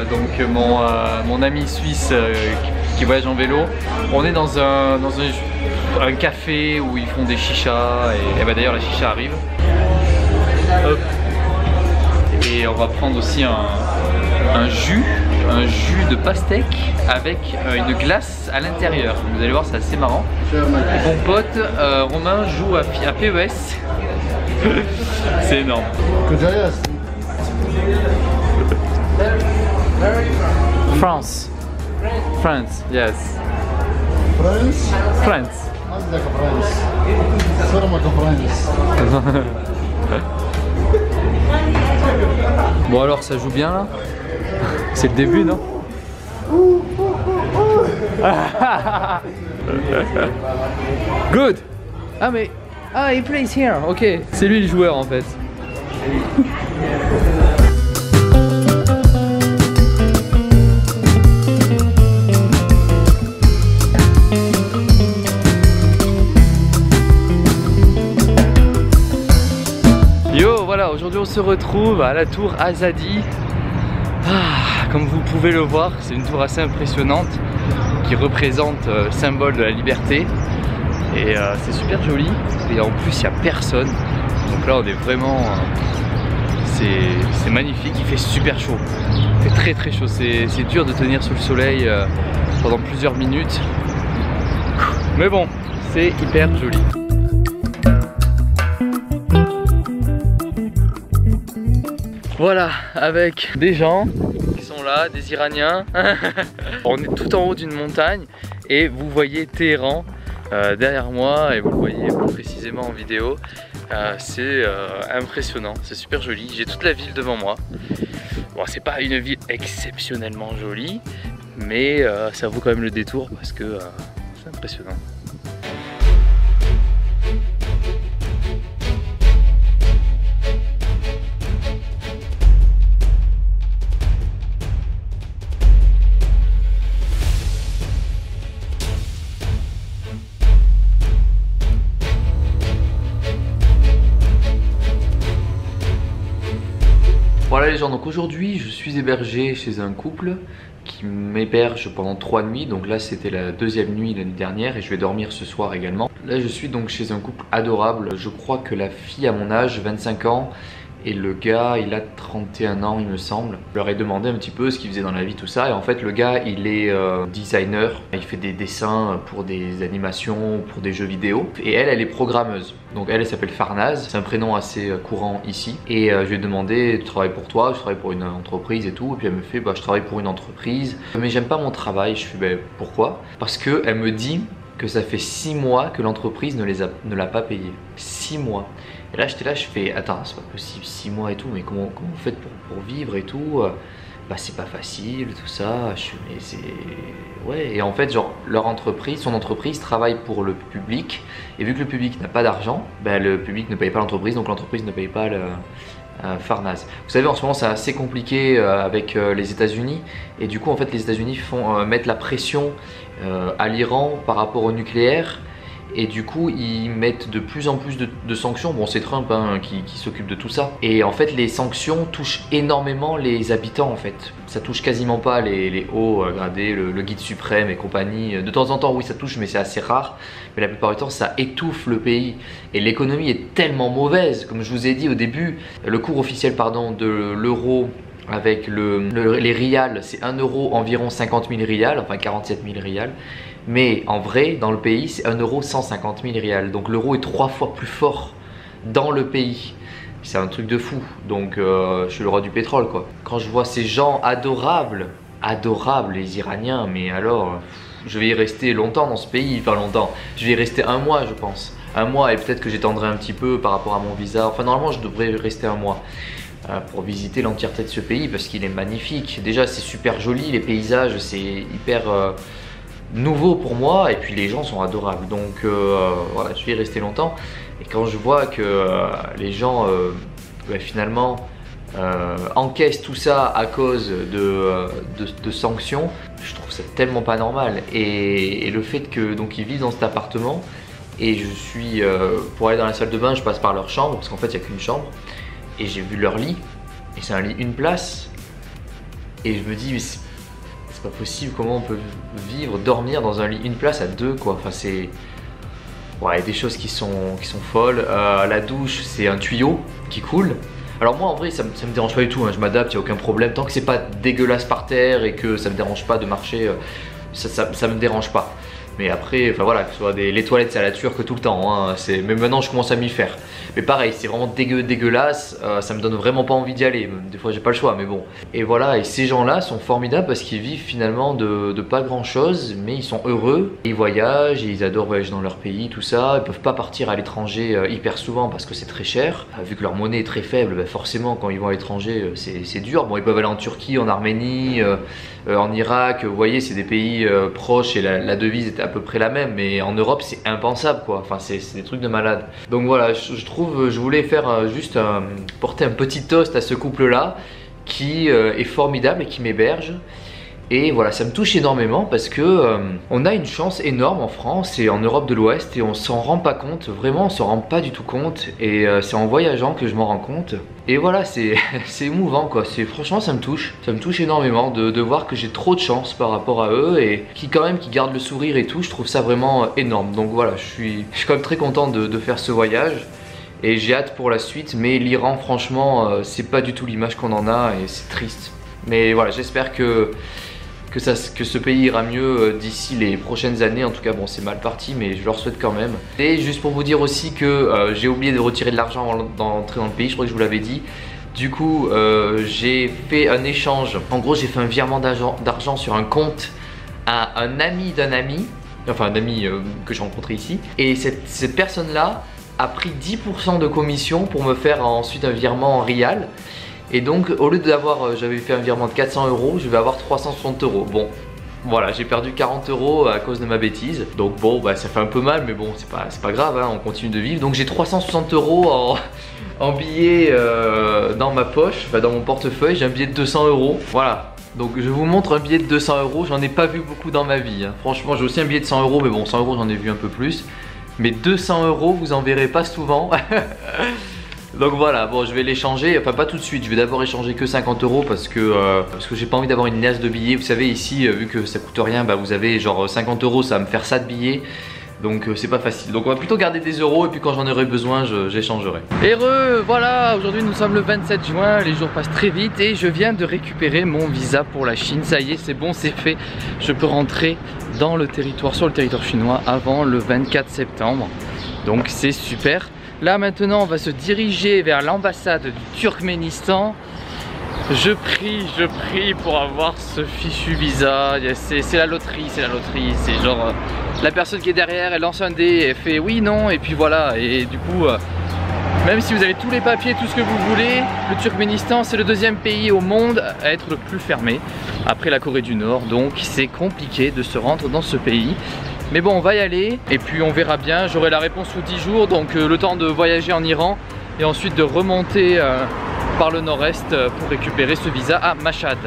donc mon ami suisse qui voyage en vélo. On est dans un café où ils font des chichas et bah, d'ailleurs la chicha arrive. Hop. Et on va prendre aussi un jus de pastèque avec une glace à l'intérieur. Vous allez voir, c'est assez marrant. Mon pote Romain joue à PES. C'est énorme. France. France, yes. France? France. Bon alors ça joue bien là? C'est le début non? Good. Ah mais he plays here. Ok, c'est lui le joueur en fait. Yo, voilà, aujourd'hui on se retrouve à la tour Azadi. Comme vous pouvez le voir, c'est une tour assez impressionnante qui représente le symbole de la liberté. Et c'est super joli. Et en plus, il n'y a personne. Donc là, on est vraiment... c'est magnifique, il fait super chaud. Il fait très chaud. C'est dur de tenir sous le soleil pendant plusieurs minutes. Mais bon, c'est hyper joli. Voilà, avec des gens qui sont là, des Iraniens. On est tout en haut d'une montagne et vous voyez Téhéran derrière moi et vous le voyez plus précisément en vidéo. C'est impressionnant, c'est super joli. J'ai toute la ville devant moi. Bon, c'est pas une ville exceptionnellement jolie, mais ça vaut quand même le détour parce que c'est impressionnant. Voilà les gens, donc aujourd'hui je suis hébergé chez un couple qui m'héberge pendant 3 nuits. Donc là c'était la 2e nuit l'année dernière et je vais dormir ce soir également. Là je suis donc chez un couple adorable. Je crois que la fille a mon âge, 25 ans, et le gars il a 31 ans il me semble. Je leur ai demandé un petit peu ce qu'il faisait dans la vie, tout ça, et en fait le gars il est designer. Il fait des dessins pour des animations, pour des jeux vidéo, et elle est programmeuse. Donc elle s'appelle Farnaz, c'est un prénom assez courant ici. Et je lui ai demandé, tu travailles pour toi? Je travaille pour une entreprise et tout. Et puis elle me fait, bah je travaille pour une entreprise, mais j'aime pas mon travail. Je fais, bah pourquoi? Parce que elle me dit que ça fait 6 mois que l'entreprise ne l'a pas payé. 6 mois. Et là j'étais là, je fais, attends, c'est pas possible, 6 mois et tout, mais comment vous faites pour vivre et tout? Bah c'est pas facile, tout ça. Je fais, mais c'est... Ouais, et en fait genre son entreprise travaille pour le public, et vu que le public n'a pas d'argent, bah, le public ne paye pas l'entreprise, donc l'entreprise ne paye pas Farnaz. Vous savez, en ce moment c'est assez compliqué avec les États-Unis, et du coup en fait les États-Unis mettent la pression à l'Iran par rapport au nucléaire. Et du coup ils mettent de plus en plus de sanctions. Bon, c'est Trump hein, qui s'occupe de tout ça. Et en fait les sanctions touchent énormément les habitants en fait. Ça touche quasiment pas les hauts gradés, le guide suprême et compagnie. De temps en temps oui ça touche, mais c'est assez rare. Mais la plupart du temps ça étouffe le pays. Et l'économie est tellement mauvaise. Comme je vous ai dit au début, le cours officiel de l'euro avec les rials, c'est 1 euro environ 50 000 rials, enfin 47 000 rials. Mais en vrai, dans le pays, c'est 1 euro 150 000 rials. Donc l'euro est 3 fois plus fort dans le pays. C'est un truc de fou. Donc je suis le roi du pétrole quoi. Quand je vois ces gens adorables les Iraniens, mais alors je vais y rester longtemps dans ce pays. Enfin longtemps, je vais y rester 1 mois je pense. 1 mois, et peut-être que j'étendrai un petit peu par rapport à mon visa. Enfin normalement je devrais rester 1 mois pour visiter l'entièreté de ce pays parce qu'il est magnifique. Déjà c'est super joli, les paysages, c'est hyper... nouveau pour moi, et puis les gens sont adorables. Donc voilà, je vais y rester longtemps. Et quand je vois que les gens finalement encaissent tout ça à cause de sanctions, je trouve ça tellement pas normal. Et le fait que donc ils vivent dans cet appartement, et je suis pour aller dans la salle de bain je passe par leur chambre, parce qu'en fait il n'y a qu'une chambre, et j'ai vu leur lit, et c'est un lit 1 place. Et je me dis, mais c'est pas possible, comment on peut vivre, dormir dans un lit, une place à deux quoi. Enfin c'est... Ouais, des choses qui sont folles. La douche, c'est un tuyau qui coule. Alors moi en vrai ça me dérange pas du tout, hein. Je m'adapte, il n'y a aucun problème. Tant que c'est pas dégueulasse par terre et que ça me dérange pas de marcher, ça me dérange pas. Mais après, enfin voilà, que ce soit les toilettes c'est à la turque tout le temps, hein. Mais maintenant je commence à m'y faire. Mais pareil, c'est vraiment dégueulasse, ça me donne vraiment pas envie d'y aller. Des fois j'ai pas le choix, mais bon. Et voilà, et ces gens-là sont formidables parce qu'ils vivent finalement de pas grand chose, mais ils sont heureux. Ils voyagent, ils adorent voyager dans leur pays, tout ça. Ils peuvent pas partir à l'étranger hyper souvent parce que c'est très cher. Vu que leur monnaie est très faible, bah forcément quand ils vont à l'étranger c'est dur. Bon, ils peuvent aller en Turquie, en Arménie, en Irak, vous voyez c'est des pays proches et la devise est à peu près la même, mais en Europe c'est impensable quoi, enfin c'est des trucs de malade. Donc voilà, je voulais faire juste porter un petit toast à ce couple là qui est formidable et qui m'héberge. Et voilà, ça me touche énormément parce que on a une chance énorme en France et en Europe de l'Ouest et on s'en rend pas compte, vraiment on s'en rend pas du tout compte et c'est en voyageant que je m'en rends compte. Et voilà, c'est émouvant quoi, franchement ça me touche énormément de voir que j'ai trop de chance par rapport à eux et qui gardent le sourire et tout, je trouve ça vraiment énorme. Donc voilà, je suis quand même très content de faire ce voyage. Et j'ai hâte pour la suite, mais l'Iran franchement c'est pas du tout l'image qu'on en a et c'est triste. Mais voilà, j'espère que ce pays ira mieux d'ici les prochaines années. En tout cas bon, c'est mal parti mais je leur souhaite quand même. Et juste pour vous dire aussi que j'ai oublié de retirer de l'argent avant d'entrer dans le pays, je crois que je vous l'avais dit. Du coup j'ai fait un échange, en gros j'ai fait un virement d'argent sur un compte à un ami d'un ami, enfin un ami que j'ai rencontré ici. Et cette personne là a pris 10% de commission pour me faire ensuite un virement en rial. Et donc au lieu d'avoir, j'avais fait un virement de 400 €, je vais avoir 360 €. Bon, voilà, j'ai perdu 40 € à cause de ma bêtise. Donc bon, bah ça fait un peu mal, mais bon, c'est pas grave, hein, on continue de vivre. Donc j'ai 360 € en billets dans ma poche, enfin dans mon portefeuille, j'ai un billet de 200 €. Voilà. Donc je vous montre un billet de 200 €, j'en ai pas vu beaucoup dans ma vie, hein. Franchement j'ai aussi un billet de 100 €, mais bon 100 € j'en ai vu un peu plus. Mais 200 € vous en verrez pas souvent. Donc voilà, bon je vais l'échanger, enfin pas tout de suite, je vais d'abord échanger que 50 € parce que j'ai pas envie d'avoir une liasse de billets. Vous savez ici, vu que ça coûte rien, bah vous avez genre 50 €, ça va me faire ça de billets. Donc c'est pas facile, donc on va plutôt garder des euros et puis quand j'en aurai besoin j'échangerai. Heureux, voilà, aujourd'hui nous sommes le 27 juin, les jours passent très vite et je viens de récupérer mon visa pour la Chine. Ça y est, c'est bon, c'est fait, je peux rentrer dans le territoire, sur le territoire chinois avant le 24 septembre. Donc c'est super. Là maintenant on va se diriger vers l'ambassade du Turkménistan. Je prie pour avoir ce fichu visa. C'est la loterie, c'est genre la personne qui est derrière, elle lance un dé, elle fait oui, non, et puis voilà. Et du coup, même si vous avez tous les papiers, tout ce que vous voulez, le Turkménistan c'est le deuxième pays au monde à être le plus fermé, après la Corée du Nord, donc c'est compliqué de se rendre dans ce pays. Mais bon, on va y aller et puis on verra bien, j'aurai la réponse sous 10 jours, donc le temps de voyager en Iran et ensuite de remonter par le nord-est pour récupérer ce visa à Mashhad.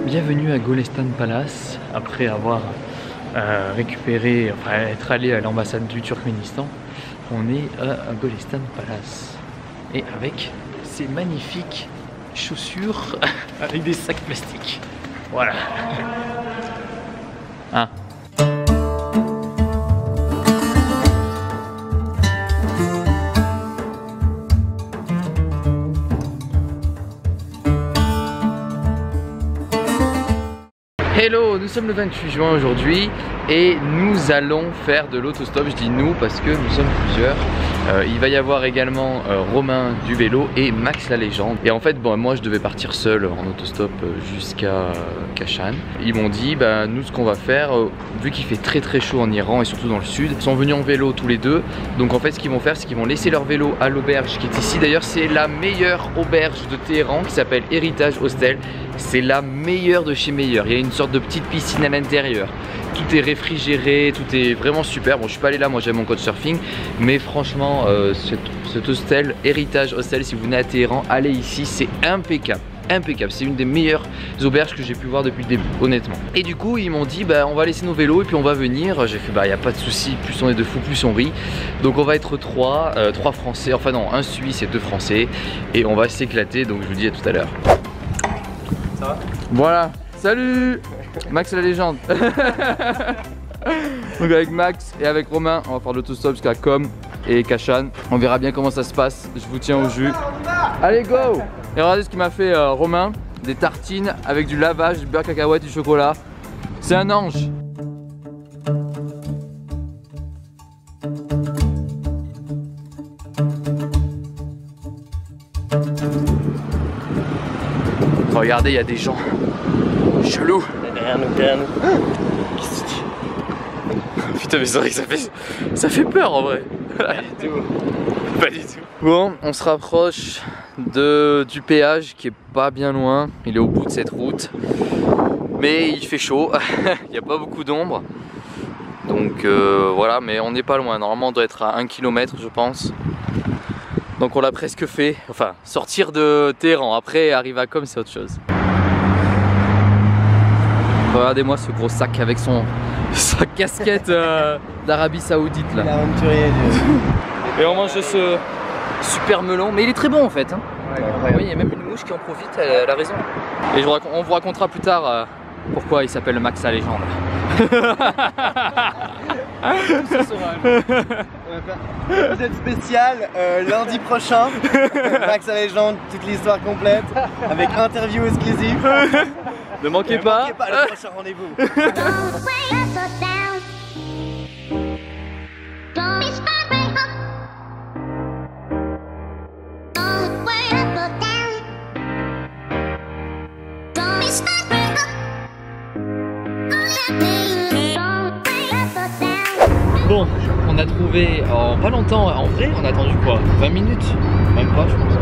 Bienvenue à Golestan Palace, après avoir récupéré, enfin être allé à l'ambassade du Turkménistan. On est à Golestan Palace et avec ces magnifiques chaussures avec des sacs plastiques. Voilà. Hein. Hello, nous sommes le 28 juin aujourd'hui et nous allons faire de l'autostop. Je dis nous parce que nous sommes plusieurs. Il va y avoir également Romain du vélo et Max la légende. Et en fait, bon, moi je devais partir seul en autostop jusqu'à Kashan. Ils m'ont dit, bah, nous ce qu'on va faire, vu qu'il fait très chaud en Iran et surtout dans le sud, ils sont venus en vélo tous les deux. Donc en fait, ce qu'ils vont faire, c'est qu'ils vont laisser leur vélo à l'auberge qui est ici. D'ailleurs, c'est la meilleure auberge de Téhéran qui s'appelle Heritage Hostel. C'est la meilleure de chez meilleure. Il y a une sorte de petite piscine à l'intérieur. Tout est réfrigéré, tout est vraiment super. Bon, je suis pas allé là, moi j'ai mon couchsurfing, mais franchement, cet hostel, Heritage Hostel, si vous venez à Téhéran, allez ici, c'est impeccable. Impeccable, c'est une des meilleures auberges que j'ai pu voir depuis le début, honnêtement. Et du coup ils m'ont dit bah on va laisser nos vélos et puis on va venir. J'ai fait bah y a pas de souci, plus on est de fous plus on rit. Donc on va être trois français, enfin non, un suisse et 2 français, et on va s'éclater. Donc je vous dis à tout à l'heure. Ça va? Voilà, salut Max la légende. Donc avec Max et avec Romain on va faire l'autostop jusqu'à Com et Kashan. On verra bien comment ça se passe, je vous tiens au jus. Allez go! Et regardez ce qu'il m'a fait Romain, des tartines avec du lavage, du beurre cacahuète, du chocolat. C'est un ange. Regardez, il y a des gens chelous. Derrière nous, derrière nous. Qu'est-ce que tu dis? Putain mais c'est vrai que ça fait peur en vrai. Pas du tout. Pas du tout. Bon, on se rapproche du péage qui est pas bien loin. Il est au bout de cette route. Mais il fait chaud, il n'y a pas beaucoup d'ombre. Donc voilà, mais on n'est pas loin. Normalement on doit être à 1 km je pense. Donc on l'a presque fait. Enfin, sortir de Téhéran, après arriver à Com c'est autre chose. Regardez-moi ce gros sac avec sa casquette d'Arabie Saoudite là. L'aventurier Et on mange ce super melon, mais il est très bon en fait. Hein. Ouais, oui, il y a même une mouche qui en profite, elle a raison. Et on vous racontera plus tard pourquoi il s'appelle Max la légende. Épisode spécial lundi prochain. Max la légende, toute l'histoire complète avec interview exclusive. Ne manquez pas. Ne manquez pas le prochain rendez-vous. Bon, on a trouvé en pas longtemps, en vrai on a attendu quoi? 20 minutes? Même pas je pense.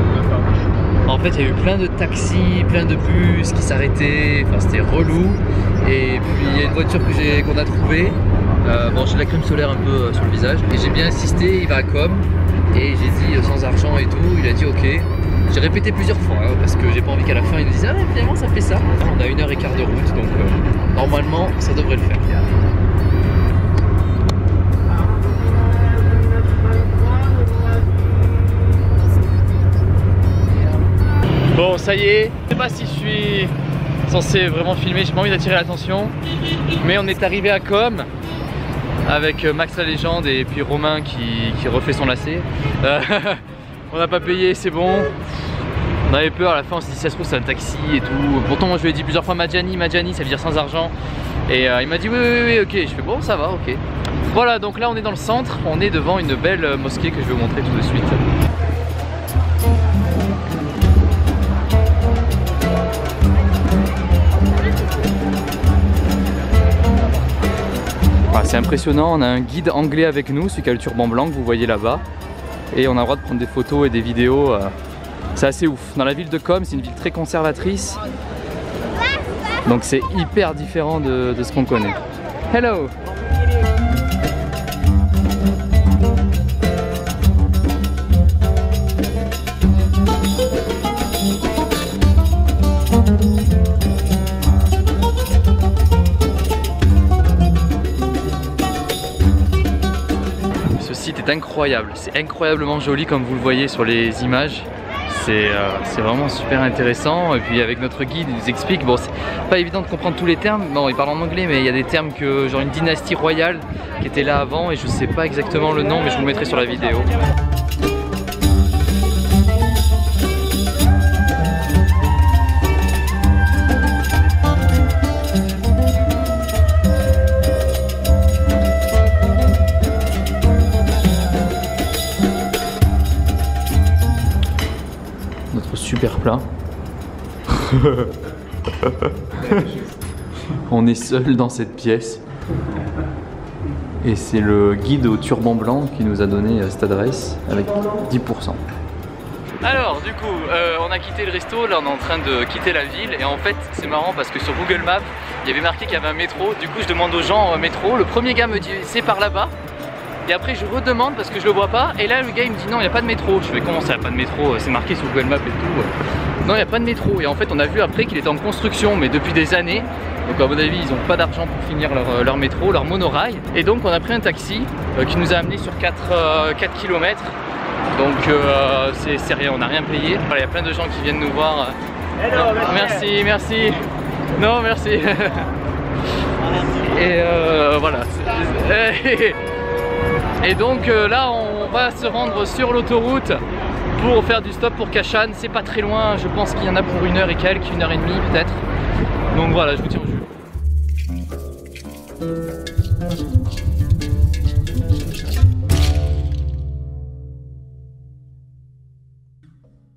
En fait il y a eu plein de taxis, plein de bus qui s'arrêtaient, enfin c'était relou. Et puis il y a une voiture qu'on a trouvée. Bon j'ai de la crème solaire un peu sur le visage. Et j'ai bien insisté, il va à Com. Et j'ai dit sans argent et tout, il a dit ok. J'ai répété plusieurs fois hein, parce que j'ai pas envie qu'à la fin il nous dise ah mais finalement ça fait ça. On a 1h15 de route donc normalement ça devrait le faire. Bon ça y est, je sais pas si je suis censé vraiment filmer, j'ai pas envie d'attirer l'attention. Mais on est arrivé à Com avec Max la légende et puis Romain qui refait son lacet. On n'a pas payé, c'est bon. On avait peur à la fin, on s'est dit si ça se trouve c'est un taxi et tout. Pourtant moi je lui ai dit plusieurs fois Madjani, ça veut dire sans argent. Et il m'a dit oui ok, je fais bon ça va ok. Voilà donc là on est dans le centre, on est devant une belle mosquée que je vais vous montrer tout de suite. C'est impressionnant, on a un guide anglais avec nous, celui qui a le turban blanc que vous voyez là-bas. Et on a le droit de prendre des photos et des vidéos. C'est assez ouf. Dans la ville de Com, c'est une ville très conservatrice. Donc c'est hyper différent de ce qu'on connaît. Hello! Ce site est incroyable, c'est incroyablement joli comme vous le voyez sur les images. C'est vraiment super intéressant. Et puis avec notre guide il nous explique, bon c'est pas évident de comprendre tous les termes, bon il parle en anglais mais il y a des termes que genre une dynastie royale qui était là avant et je sais pas exactement le nom mais je vous le mettrai sur la vidéo. hyper plein. On est seul dans cette pièce. Et c'est le guide au turban blanc qui nous a donné cette adresse avec 10%. Alors du coup, on a quitté le resto, là on est en train de quitter la ville. Et en fait c'est marrant parce que sur Google Maps, il y avait marqué qu'il y avait un métro. Du coup je demande aux gens métro, le premier gars me dit c'est par là-bas. Et après je redemande parce que je le vois pas. Et là le gars il me dit non, il n'y a pas de métro. Je fais comment ça, il n'y a pas de métro? C'est marqué sur Google Maps et tout. Non, il n'y a pas de métro. Et en fait on a vu après qu'il était en construction, mais depuis des années. Donc à mon avis ils n'ont pas d'argent pour finir leur métro, leur monorail. Et donc on a pris un taxi qui nous a amené sur 4 km. Donc c'est rien, on n'a rien payé. Voilà, il y a plein de gens qui viennent nous voir. Merci, merci. Non, merci. Et voilà. Et donc là on va se rendre sur l'autoroute pour faire du stop pour Kashan. C'est pas très loin, je pense qu'il y en a pour 1 heure et quelques, 1 heure et demie peut-être. Donc voilà, je vous tiens au jus.